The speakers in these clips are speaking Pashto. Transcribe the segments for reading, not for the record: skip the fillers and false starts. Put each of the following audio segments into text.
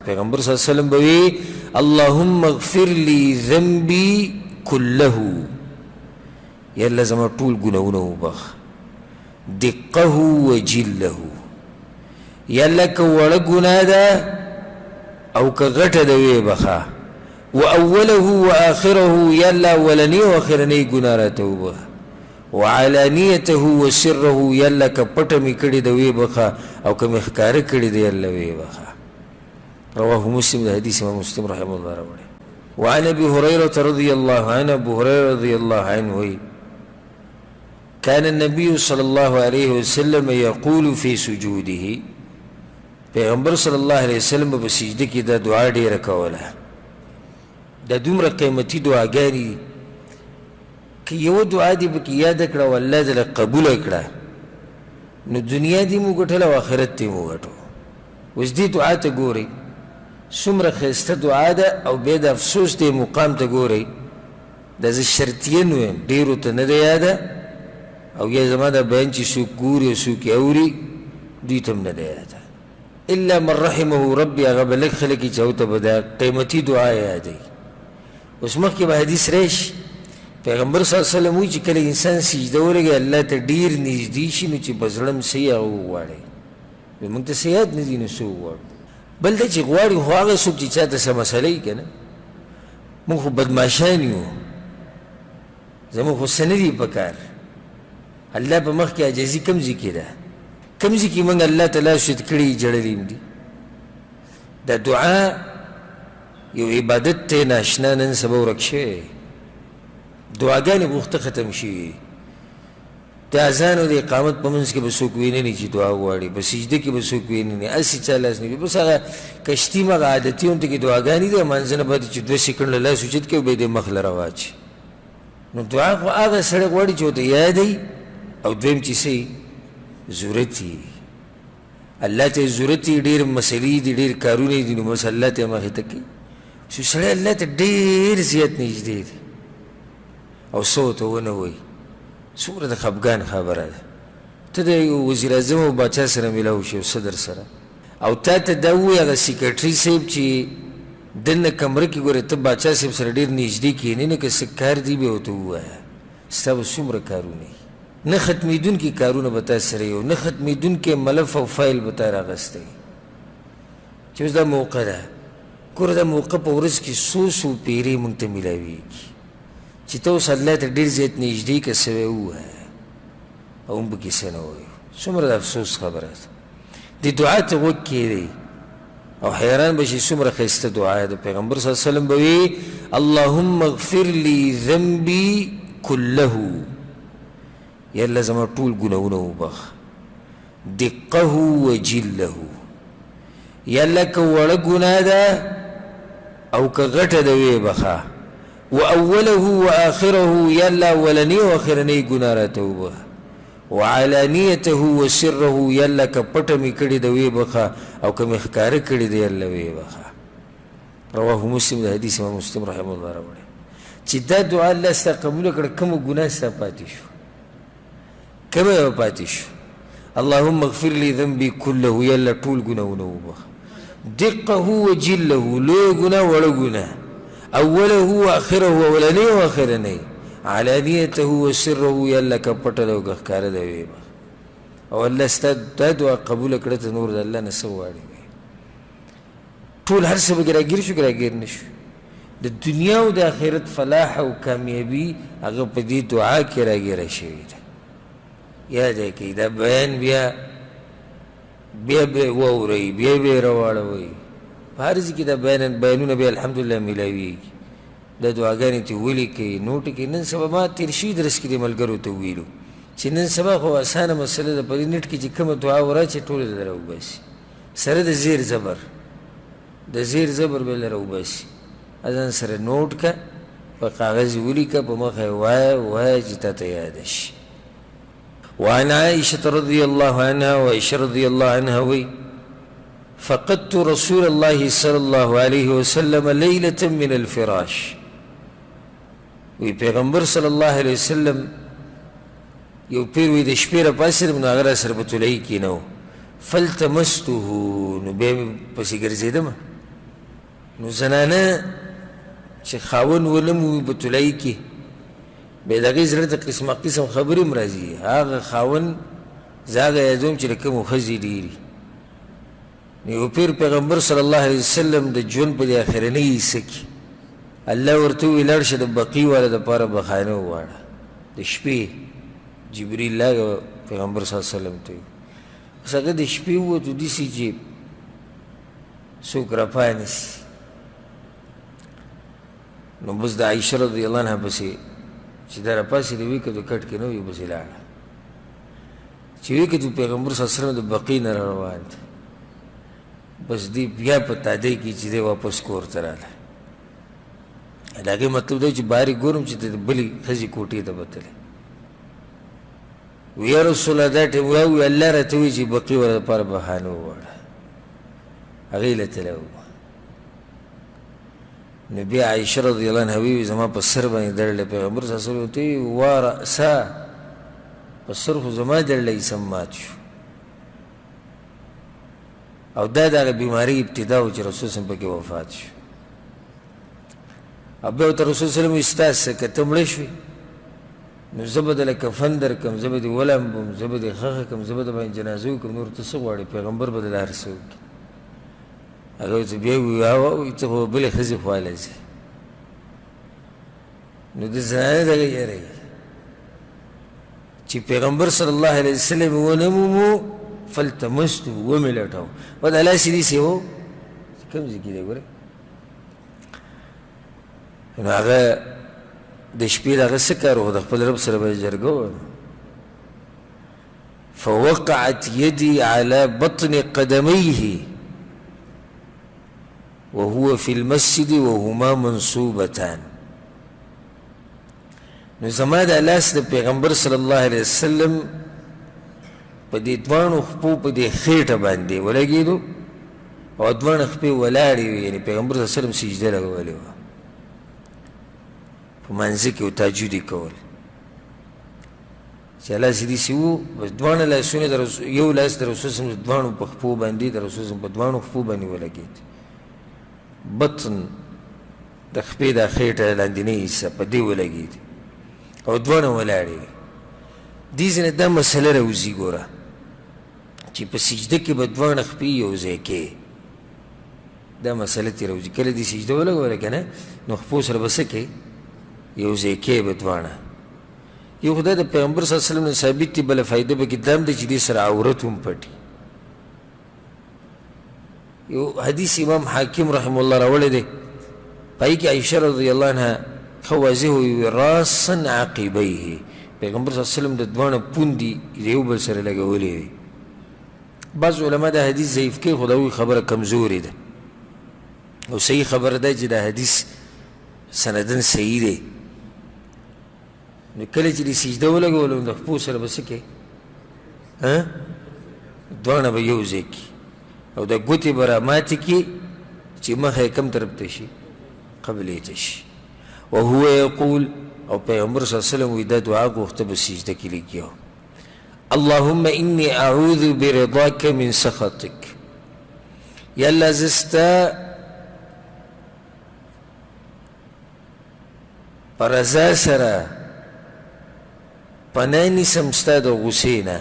پیغمبر صلی اللہ علیہ وسلم بوی اللہم اغفر لی ذنبی کلہو یا اللہ زمان طول گناہونہو بخ دقہو و جلہو یا اللہ کا وڑا گناہ دا او کا غٹ دوی بخا و اولہو و آخرہو یا اللہ ولنی و آخرنی گناہ راتو بخا وعلانیتہو و سرہو یا اللہ کا پٹمی کڑی دوی بخا او کا مخکار کڑی دی اللہ وی بخا رواه مسلم ده حديث امام مسلم رحمه الله رواه. وعن ابي هريره رضي الله عنه ابو هريره رضي الله عنه كان النبي صلى الله عليه وسلم يقول في سجوده پیغمبر صلی اللہ علیہ وسلم بسجدہ کی دا دعا ډیره کوله دا دومره قیمتي دعاګانې که یو دعا دی پکې یاد کړه او الله دې قبول کړه نو دنیا دې مو ګټله او آخرت دې مو ګټو. اوس دې دعا ته ګورئ څومره ښایسته دعا ده او بیا د افسوس دې مقام ته ګورئ دا زه شرطین ویم ډېرو ته نه ده یاده او یا زما دا بیان چې څوک ګوري او څوک یې اوري دوی ته هم نه ده یاده الا من رحمه ربي هغه به لږ خلک یي چې هغو ته به دا قیمتي دعا یادوي. اوس مخکې به حدیث راشي پیغمبر صلی الله علیه وسلم وایي چې کله انسان سجده ولګي الله ته ډېر نږدې شي نو چې په زړه م څه یي هغه وغواړئ موږ ته څه یاد نه دي نو څه وغواړو بل دا چې غواړي خو هغه څوک چې چا ته څه مسله یي که نه موږ خو بدماشان یو زموږ خو څه نه دي په کار الله په مخ کې عاجزي کوم ځای کې ده کوم ځای کې موږ الله ته لاس اوچت کړي جړلي م دي دا دعا یو عبادت ته ناشنا نن سبا ورک شوی دعاګانې غوښته ختم شوي د اذان او د اقامت په منځ کې به څوک ویني نه چې دعا وغواړي په سجده کې به څوک ویني نه هسې چا لاس نه وي بس هغه کشتي مغه عادتي هونته کې دعاګانې دي منځ نه پاتې چې 2 سیکنډه لاس اوچت کړي او بیا یې مخ له راواچي نو دعا خو هغه سړی غواړي چې ورته یادوي او دویم چې څه ضرورت یي الله ته ضرورت یي ډېر مسلې دي ډېر کارونه دي نو بس الله ته مخې ته کوي چې سړی الله ته ډېر زیات نږدې دی او څه ورته ونه وایي څومره د خفګان خبره ده ته د وزیر اعظم او باچا سره میلاو شي او صدر سره او تا ته دا ووایي هغه سیکرټري صاحب چې دننه کمره کې ګورې ته باچا صاحب سره ډېر نږدې کښېنې نه که څه کار دی بیا ورته ووایه ستا به څومره کارونه وي نه ختمېدونکي کارونه به تا سره یو نه ختمېدونکی ملف او فایل به تا راغستی چې اوس دا موقع ده ګوره دا موقع په ورځ کې څو پیرې موږ ته میلاویږي چې ته اوس الله ته ډېر زیات نږدې که څه ووایه او هم پکې څه نه وایو څومره د افسوس خبره ده دې دعا ته غوږ کښېږدئ او حیران به شي څومره ښایسته دعا ده پیغمبر صلی الله علیه وسلم به وي اللهم اغفر لی ذنبي کله یا الله زما ټول ګناهونه وبخ دقه و جله یا الله که وړه ګناه ده او که غټه ده ویې بخه و اوله و آخره یا الله اولنی و آخرنی گناه راته وبخه وعلانیته و سره یا الله که پټه مې کړې ده ویې بخه او که مې ښکاره کړې ده یا الله ویې بخه رواه مسلم د حدیث امام مسلم رحمه الله راوړی چې دا دعا الله ستا قبوله کړه کومه ګناه ستا پاتې شو کومه یې پاتې شو اللهم اغفر لی ذنبي کله یا الله ټول ګناهونه وبخه دقه و جله لوی ګناه وړه ګناه اوله و آخره اولنی و آخرنی علانیته و سره یا الله که پټه ده او که ښکاره ده ویې بخه او الله ستا دا دعا قبوله کړه ته نور د الله نه څه غواړې ټول هر څه پکې راګیر شو که راګیر نه شو د دنیا او د آخرت فلاح او کامیابي هغه په دې دعا کې راګیره شوې ده یاد یې کړئ دا بیان بیا به واورئ بیا به یې راواړوئ په هر ځای کې دا بیانونه بیا الحمدلله میلاویږي دا دعاګانې ته ولیکئ نوټ کړئ نن سبا ما تېر شوي درس کې دې ملګرو ته ویلو چې نن سبا خو اسانه مسله ده په دې نیټ کې چې کومه دعا وراچې ټوله دې راوباسي سره د زیر زبر د زیر زبر به یې راوباسي ځان سره نوټ کړه په کاغذ یې ولیکه په مخه یې وایه چې تا ته یاده شي وعن عائشة رضي الله عنها وعائشة رضي الله عنها وي فقدت رسول الله صلى الله عليه وسلم ليلة من الفراش وی پیغمبر صلی الله علیه وسلم یو پیر وی د شپې را پاڅېدم نو هغه را سره په طلایي کېنه و فالتمسته نو بیا مې پسې ګرځېدم نو زنانه چې خاون ولموي په طلایي کې بیا د هغې زړه ته قسمه قسم خبرې هم راځي هغه خاون زه هغه یادوم چې د کومو ښځې ډېري نو یو پیر پیغمبر صلی الله علیه وسلم د ژوند په دې اخرنۍ حصه کې الله ورته وویل لاړ شه د بقي والا دپاره بخانه وغواړه د شپې جبریل راغی پیغمبر صلی الله علیه وسلم ته بس هغه د شپې ووتو داسې چې څوک راپانیسي نو بس د عایشه رضی الله عنها پسې چې دا راپاسېده ویې کتو کټ کې نه وي بسې لاړه چې ویې کتو پیغمبر صلی الله علیه وسلم د بقي نه راروان دی بس دی بیا په تادۍ کې چې دی واپس کور ته راغله د هغې مطلب دی چې بهر یې ګورم چې د بلې ښځې کوټې ته بتلی وی یا رسول الله دا ټیم وی الله راته وایي چې بقي ور دپاره بهانه وغواړه هغې له تلی وه نو بیا عایشه رضی الله عنها وی زما په سر باندې دړلی پیغمبر صلی الله علیه وسلم ورته وی وا رأسا په سر خو زما دړلی سم مات شو او دا د هغه بیمارۍ ابتدا و چې رسول صلی پکې وفات شو او بیا ورته رسول صلی وایي ستاسې که ته مړه شوې نو زه به دله کفن درکړم زه به دې ولمبم زه به دې ښخه کړم زه به د باندې جنازه وکړم نور ته څه غواړې پیغمبر به دله هر څه وکړي هغه ورته بیا ووایي ته خو بلې ښځې خواله ځې نو د زنانه دغه یری چې پیغمبر صلی الله علیه وسلم ونه مومو فلتمستو ومې لټاو و دا لاسې داسې و کوم ځای کې دی ګوره نو هغه د شپې د هغه څه کار و د خپل رب سره به یې جرګه وه فوقعت يدي على بطن قدميه وهو في المسجد وهما منصوبتان نو زما د لاس د پیغمبر صلی الله علیه وسلم په دې دواړو خپو په دې خېټه باندې ولګېدو او دواړه خپې ولاړې وې یعنې پیغمبر صلی الله علیه وسلم سجده لګولې وه په منځه کې و تهجد یې کول چې لاس یې داسې وو بس دواړه لاسونه یو لاس د رسول صلی الله علیه وسلم د دواړو په خپو باندې د رسول صلی الله علیه وسلم په دواړو خپو باندې ولګېد بطن د خپې دا خېټه لاندینۍ حصه په دې ولګېد او دواړه ولاړې وې دې ځینې دا مسله راوځي ګوره چې په سجده کې به دواړه خپې یو ځای کې دا مسله ترې راوځي کله دې سجده ولګوله که نه نو خپو سره به څه کې یو ځای کې به دواړه یو خو دا د پیغمبر صلی الله علیه وسلم نه ثابت دي بله فایده به کې دا هم ده چې دې سره عورت هم پټي یو حدیث امام حاکم رحمه الله راوړی دی په هغې کې عایشه رضی الله عنها ښه واضح وي راسا عقبیه پیغمبر صلی الله علیه وسلم د دواړه پوندې د یو بل سره لګولې وي بعض علما دا حدیث ضعیف کوي خو د هغوی خبره کمزورې ده او صحیح خبره ده چې دا حدیث سندن صحیح دی نو کله چې دې سجده ولګولو نو د خپو سره به څه کوې دواړه به یو ځای کړي او د ګوتې به راماتې کړي چې مخه یې کوم طرف ته شي قبلې ته شي وهو یقول او پیغمبر صلی الله علیه وسلم وی دا دعا غوښته به سجده کې لیکي اللهم انی اعوذ برضاک من سخطک یا الله زه ستا په رضا سره پناه نیسم ستا د غصې نه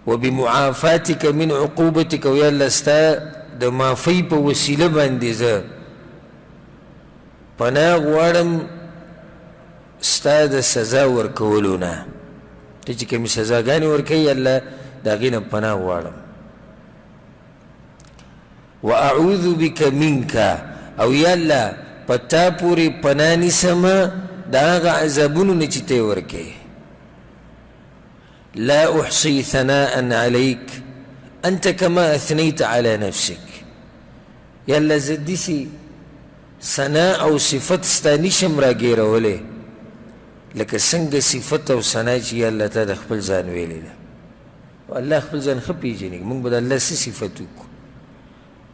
وبمعافاتک من عقوبتک او یا الله ستا د معافۍ په وسیله باندې زه پناه غواړم ستا د سزا ورکولو نه ته چې کومې سزاګانې ورکوي الله د هغې نه پناه غواړم واعوذ بک منک او یا الله په تا پورې پناه نیسمه د هغه عذابونو نه چې ته یې ورکوې لا احصي ثناء عليك انت كما اثنيت على نفسك یا الله زه داسې ثنا او صفت ستا نشم راګیرولی لکه څنګه صفت او ثنا چې یا الله تا د خپل ځان ویلې ده الله خپل ځان ښه پېژني موږ به د الله څه صفت وکړو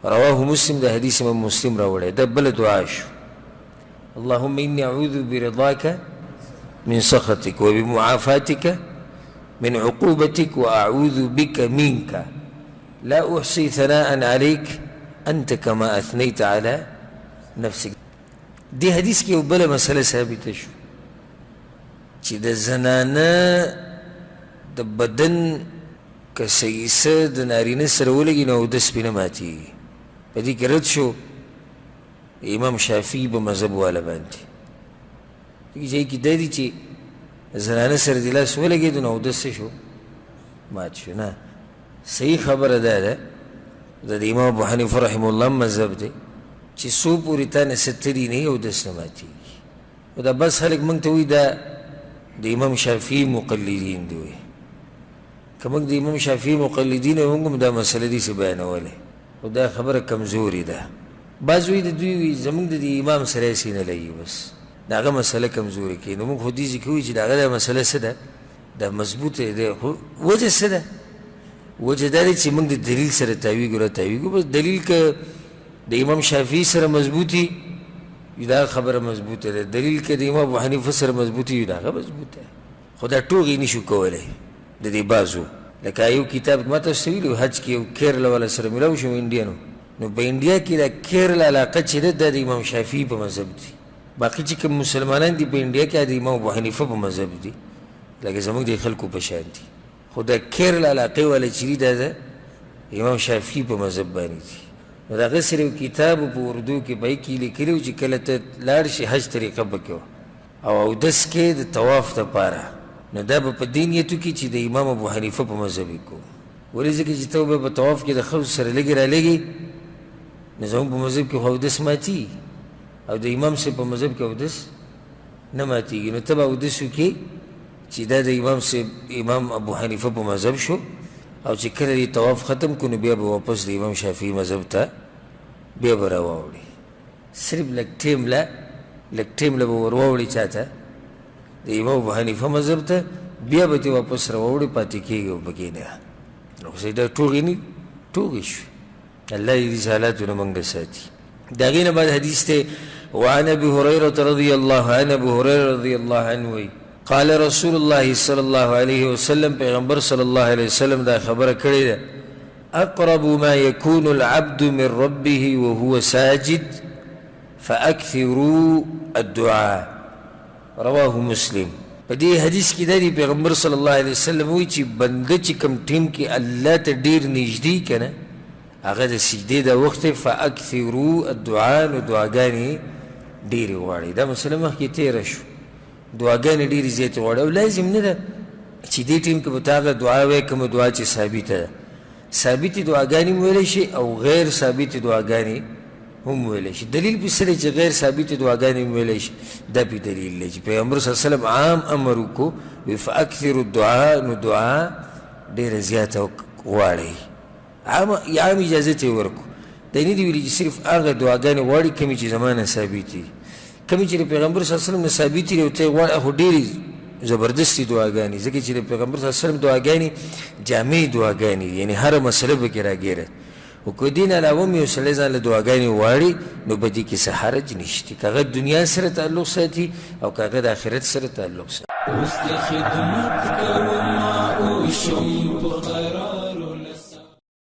رواه مسلم د حدیث امام مسلم راوړی دا بله دعا شو اللهم اني اعوذ برضاك من سخطك وبمعافاتك من عقوبتك واعوذ بك منك لا احصي ثناء عليك انت کما اثنیت علی نفسک. دی حدیث کې یو بله مسله ثابته شو چې د زنانه د بدن که سیسه د نارینه سره ولګي نو اودس پې نه ماتېږي. په دې کې رد شو امام شافعي په مذهب والا باندې. دې ځای کې دا دي چې زنانه سره د لاس ولګېدو نو اودس څه شو مات شو. نه، صحیح خبره دا ده د امام ابو حنیفه رحمه الله مذهب دی چې څو پورې تا نه ستري نه اودس نه ماتېږي. او دا بس خلک موږ ته وایي دا د امام شافعي مقلدین دي. وایي که موږ د امام شافعي مقلدین وایو موږ هم دا مسله داسې بیانولی، خو دا خبره کمزورې ده. بعض وایي د دوی وایي زموږ د دې امام سره هسې نه لګي، بس د هغه مسله کمزورې کوي. نو موږ خو دې ځکه وایي چې د هغه دا مسله څه ده، دا مضبوطه ده. خو وجه څه ده؟ وجه دا دی چې موږ د دلیل سره تاویږو را تاویږو. بس دلیل که د امام شافعي سره مضبوطي دا خبره مضبوطه ده، دلیل که د امام ابو حنیفه سره مضبوطي دا هغه مضبوطه. خو دا ټوغې نشو کولی د دې بعضو. لکه یو کتاب ما تاسو ته ویلي حج کې یو کیرلا والا سره ملاو شو انډیانو، نو په انډیا کې دا کیرلا علاقه چې ده دا د امام شافعي په مذهب دي. باقي چې کوم مسلمانان دي په انډیا کې د امام ابو حنیفه په مذهب دي، لکه زموږ د خلکو په شان دي. خو دا کیرلا علاقې والا چې دي دا د امام شافعي په مذهب باندې دي. نو د هغه سره یو کتاب په اردو کې به یې کې لیکلي و چې کله ته لاړ شي حج طریقه به کوه او اودس کې د طواف دپاره، نو دا به په دې نیت وکړي چې د امام ابو حنیفه په مذهب یې کوو. ولې ځکه چې ته به په طواف کې د ښځو سره لږې رالږې، نو زموږ په مذهب کې خو اودس ماتېږي او د امام صاحب په مذهب کې اودس نه ماتېږي. نو ته به اودس وکړې چې دا د امام صاحب امام ابو حنیفه په مذهب شو، او چې کله دې طواف ختم کړو نو بیا به واپس د امام شافعي مذهب ته بیا به راواوړي. صرف لږ ټیم له به ور واوړي چا ته د امام ابو حنیفه مذهب ته، بیا به ترې واپس راواوړي، پاتې کېږي او پکې نه. نو خو دا ټوغې نه ټوغې شو. الله دې دې حالاتونه موږ ساتي. د هغې نه بعد حدیث دی وعن ابي هريره رضي الله عنه. ابو هريره رضي الله عنه وایي قال رسول الله صلى الله عليه وسلم، پیغمبر صلی الله علیه وسلم دا خبره کړې ده اقرب ما يكون العبد من ربه وهو ساجد فاكثروا الدعاء رواه مسلم. په دې حدیث کې دا دی پیغمبر صلی الله علیه وسلم وایي چې بنده چې کوم ټیم کې الله ته ډېر نږدې که نه هغه د سجدې د وخت فاکثروا الدعاء، نو دعاګانې ډېرې غواړي. دا مسله مخکې تېره شو، دعاګانې ډېرې زیاتې غواړي. او لازم نه ده چې دې ټیم کې به ته هغه دعا وایې کومه دعا چې ثابته ده. ثابتې دعاګانې هم ویلی شي او غیر ثابتې دعاګانې هم ویلی شي. دلیل پې څه دی چې غیر ثابتې دعاګانې هم ویلی شي؟ دا پې دلیل دی چې پیغمبر صلی الله علیه وسلم عام امر وکړو وی فاکثروا الدعاء، نو دعا ډېره زیاته غواړئ. عام اجازت یې ورکړو. دا نه دي ویلي چې صرف هغه دعاګانې غواړي کومې چې زما نه ثابتې دي. کومې چې د پیغمبر صلی الله علیه وسلم نه ثابتې دي او ته یې غواړې خو ډېرې زبردستې دعاګانې، ځکه چې د پیغمبر صلی الله علیه وسلم دعاګانې جامع دعاګانې دي، یعنې هره مسله پکې راګیره. خو که دین علاوه هم یو سړی ځان له دعاګانې غواړي نو په دې کې څه حرج نشته، که هغه دنیا سره تعلق ساتي او که هغه د آخرت سره تعلق ساتي.